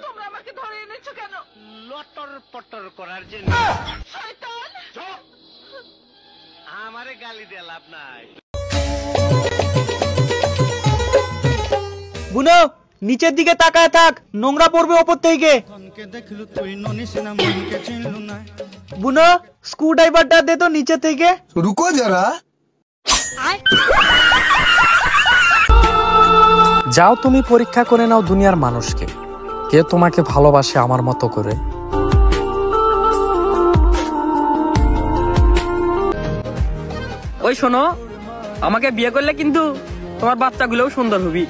তোমরা আমাকে ধরে এনেছো কেন? লটর পটর করার জন্য। শয়তান! আমারে গালি দিয়ে লাভ নাই। বুনো নিচের দিকে তাকায় থাক, নোংরা পড়বে ওপর থেকে। বুনো স্ক্রু ড্রাইভারটা দে তো নিচে থেকে। রুকো যারা। যাও তুমি পরীক্ষা করে নাও দুনিয়ার মানুষকে, কে তোমাকে ভালোবাসে আমার মতো করে। ওই শোনো, আমাকে বিয়ে করলে কিন্তু তোমার বাচ্চাগুলোও সুন্দর হবি।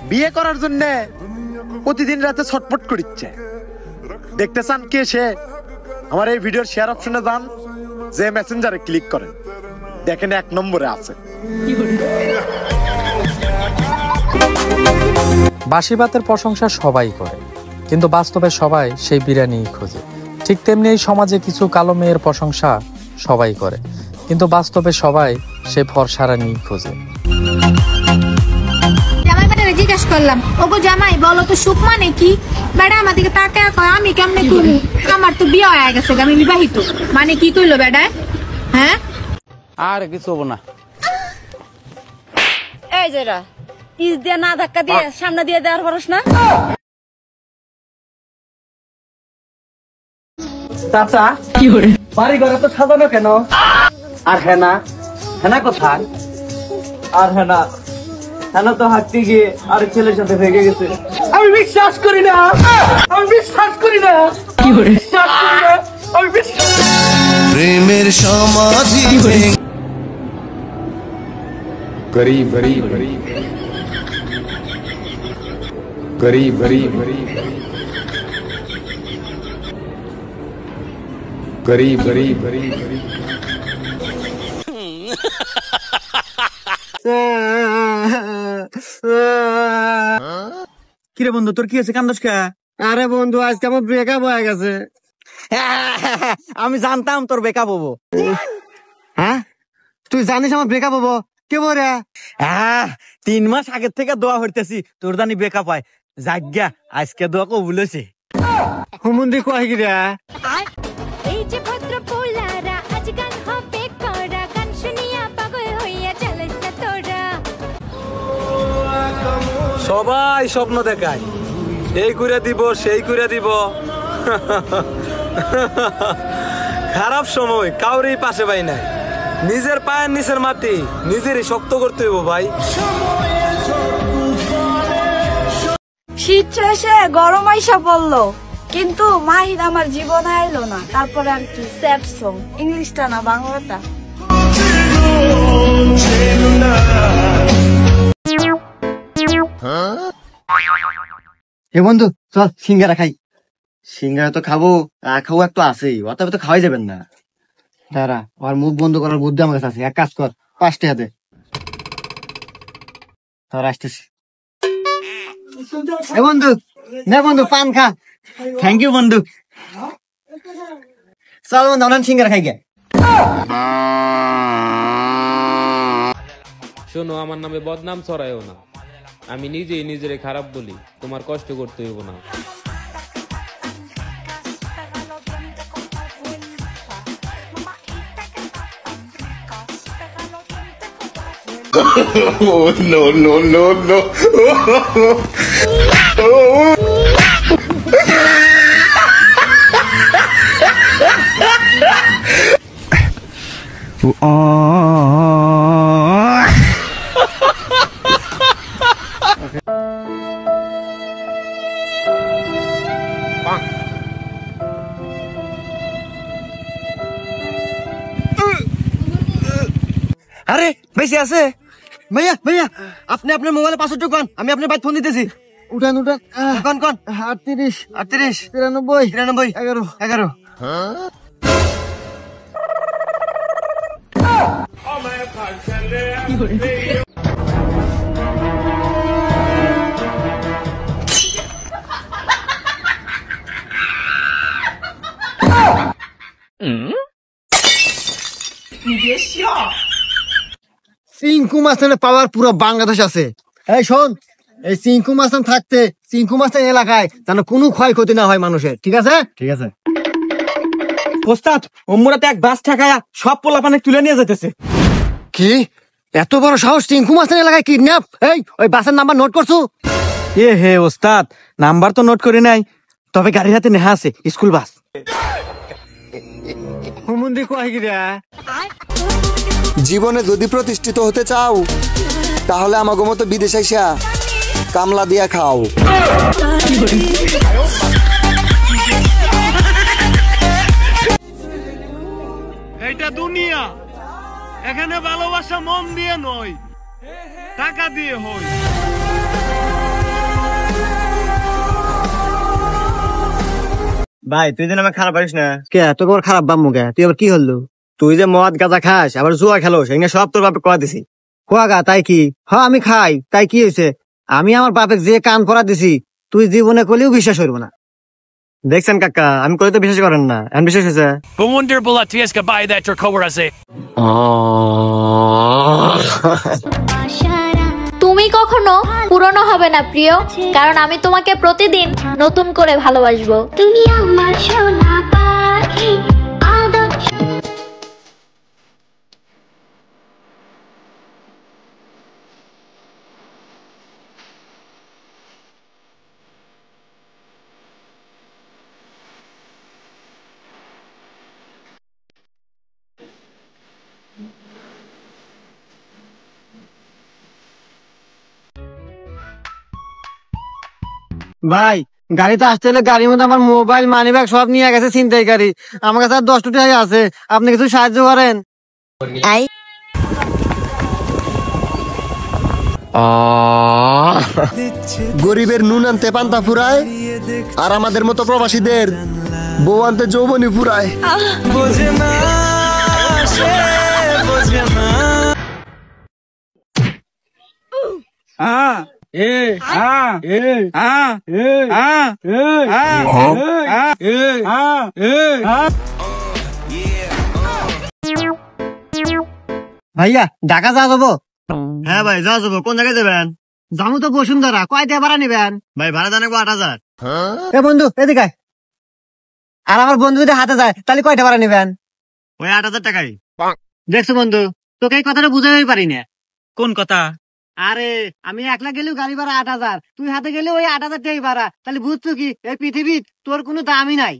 বিয়ে করার জন্য প্রতিদিন রাতে ছটফট করিচ্ছে। দেখতে চান কে সে? আমার এই ভিডিওর শেয়ার অপশনে যান, যে মেসেঞ্জারে ক্লিক করেন, দেখেন 1 নম্বরে আছে। বাসি ভাতের প্রশংসা সবাই করে, কিন্তু বাস্তবে সবাই সেই বিরিয়ানিই খোঁজে। ঠিক তেমনি এই সমাজে কিছু কালো মেয়ের প্রশংসা সবাই করে, কিন্তু বাস্তবে সবাই সেই ফর্সারানিই খোঁজে। জিজ্ঞাসা করলাম, ওগো জামাই বলো তো সুখ মানে কি? বেড়া আমাদেরকে তাকায় কয় আমি কেমনে করবো, আমার তো বিয়ে হয়ে গেছে, আমি বিবাহিত। মানে কি কইলো বেড়ায়? হ্যাঁ আর কিছু হবো না। এই যেটা পিস দিয়ে না ধাক্কা দিয়ে সামনে দিয়ে দেওয়ার পারস না? চাচা কি করে বাড়ি ঘরে তো সাজানো কেন? আর হেনা, হেনা কোথায়? আর হেনা, হেনা তো হাঁটতে গিয়ে আর ছেলের সাথে ভেগে গেছে। আমি বিশ্বাস করি না, আমি বিশ্বাস করি না, কি করে বিশ্বাস করি না, আমি বিশ্বাস। প্রেমের সমাধি গরিব গরিব গরিব গরিব গরিব গরিব গরিব গরিব কিরে বন্ধু, তোর কি আছে? কান্দস কে? আরে বন্ধু, আজকে আমার ব্রেকআপ হয়ে গেছে। আমি জানতাম তোর বেকআপ হবো। হ্যাঁ, তুই জানিস আমার ব্রেকআপ হবো? কে বলে? 3 মাস আগের থেকে দোয়া হইতেছি তোর জানি বেকআপ হয়। যাজ্ঞা আজকে দোয়া কবুল হয়েছে। হুমুন্দি কয় কি রে? এই যে ভদ্র পোলারা আজকাল হবে করা, গান শুনিয়া পাগল হইয়া চলিস না তোরা। সবাই স্বপ্ন দেখায়, এই করে দিব সেই করে দিব। খারাপ সময় কাউরেই পাশে পাই নাই। নিজের পায়ের নিচের মাটি নিজেরই শক্ত করতে হইব ভাই। শীত শেষে গরম আইসা পড়লো, কিন্তু মাহির আমার জীবনে আইলো না। তারপরে আর কি স্যাড সং, ইংলিশটা না বাংলাটা। হে বন্ধু, চল সিঙ্গারা খাই। সিঙ্গারা তো খাবো, খাবো একটু আছেই, অতএব তো খাওয়াই যাবেন না। দাঁড়া, আর মুখ বন্ধ করার বুদ্ধি আমার কাছে আছে। এক কাজ কর, 5 টাকা দে। তোর আসতেছি। এ বন্ধু, নে বন্ধু পান খা। থ্যাংক ইউ বন্ধু। চল বন্ধু, আমরা সিঙ্গারা খাই গে। শোনো, আমার নামে বদনাম ছড়ায়ও না। আমি নিজেই নিজেরে খারাপ বলি, তোমার কষ্ট করতে হইব না। no no no no আরে বেশি আছে ভাইয়া, ভাইয়া আপনি আপনার মোবাইলে পাসওয়ার্ড ঢোকান, আমি আপনার বাইক ফোন দিতেছি। উঠান উঠান, কোন কোন? 38 38 93 93 11 11।你别笑。চিঙ্কু মাস্তানের পাওয়ার পুরো বাংলাদেশ আছে। এই শোন, এই চিঙ্কু মাস্তান থাকতে চিঙ্কু মাস্তান এলাকায় যেন কোনো ক্ষয়ক্ষতি না হয় মানুষের, ঠিক আছে? ঠিক আছে। ওস্তাদ ওমরাতে এক বাস ঠেকায়া সব পোলাপানে তুলে নিয়ে যেতেছে। কি এত বড় সাহস, চিঙ্কু মাস্তান এলাকায় কিডন্যাপ? এই ওই বাসের নাম্বার নোট করছো? এ হে ওস্তাদ, নাম্বার তো নোট করে নাই, তবে গাড়ির হাতে নেহা আছে স্কুল বাস। হুমুন্দি কয় কি রে? জীবনে যদি প্রতিষ্ঠিত হতে চাও তাহলে আমাগো মতো বিদেশ আইসা কামলা দিয়া খাও। এটা দুনিয়া, এখানে ভালোবাসা মন দিয়ে নয়, টাকা দিয়ে হয়। ভাই তুই যেন আমার খারাপ পারিস না। কে তোর আবার খারাপ বাম মুখে? তুই আবার কি হলো? তুই যে মদ গাঁজা খাস আবার জুয়া খেলোস, এগুলো সব তোর বাপে কয়া দিছি। কোয়াগা তাই কি? হ্যাঁ আমি খাই, তাই কি হয়েছে? আমি আমার বাপে যে কান পরা দিছি তুই জীবনে করলেও বিশ্বাস করবো না। দেখছেন কাকা, আমি করে তো বিশ্বাস করেন না, এখন বিশ্বাস হয়েছে। তুমি কখনো পুরনো হবে না প্রিয়, কারণ আমি তোমাকে প্রতিদিন নতুন করে ভালোবাসবো। তুমি আমার সোনা পাখি। ভাই গাড়িতে আসতে হলে গাড়ির মধ্যে আমার মোবাইল মানি ব্যাগ সব নিয়ে গেছে ছিনতাইকারী। আমার কাছে আর 10 টাকা আছে, আপনি কিছু সাহায্য করেন। গরিবের নুন আনতে পান্তা ফুরায়, আর আমাদের মতো প্রবাসীদের বউ আনতে যৌবনী ফুরায়। ভাইয়া ঢাকা যাওয়া যাবো? হ্যাঁ ভাই যাওয়া যাবো। কোন জায়গায় যাবেন? যাবো তো বসুন্ধরা। কয় টাকা ভাড়া নিবেন? ভাই ভাড়া জানাবো 8,000। এ বন্ধু এদিকে আয়। আর আমার বন্ধু যদি হাতে যায় তাহলে কয়টা ভাড়া নিবেন? ওই 8,000 টাকাই। দেখছো বন্ধু, তোকে এই কথাটা বুঝাতেই পারি না। কোন কথা? আরে আমি একলা গেলেও গাড়ি ভাড়া 8,000, তুই হাতে গেলেও ওই 8,000 টাকাই ভাড়া। তাহলে বুঝছো কি এই পৃথিবীর তোর কোনো দামই নাই।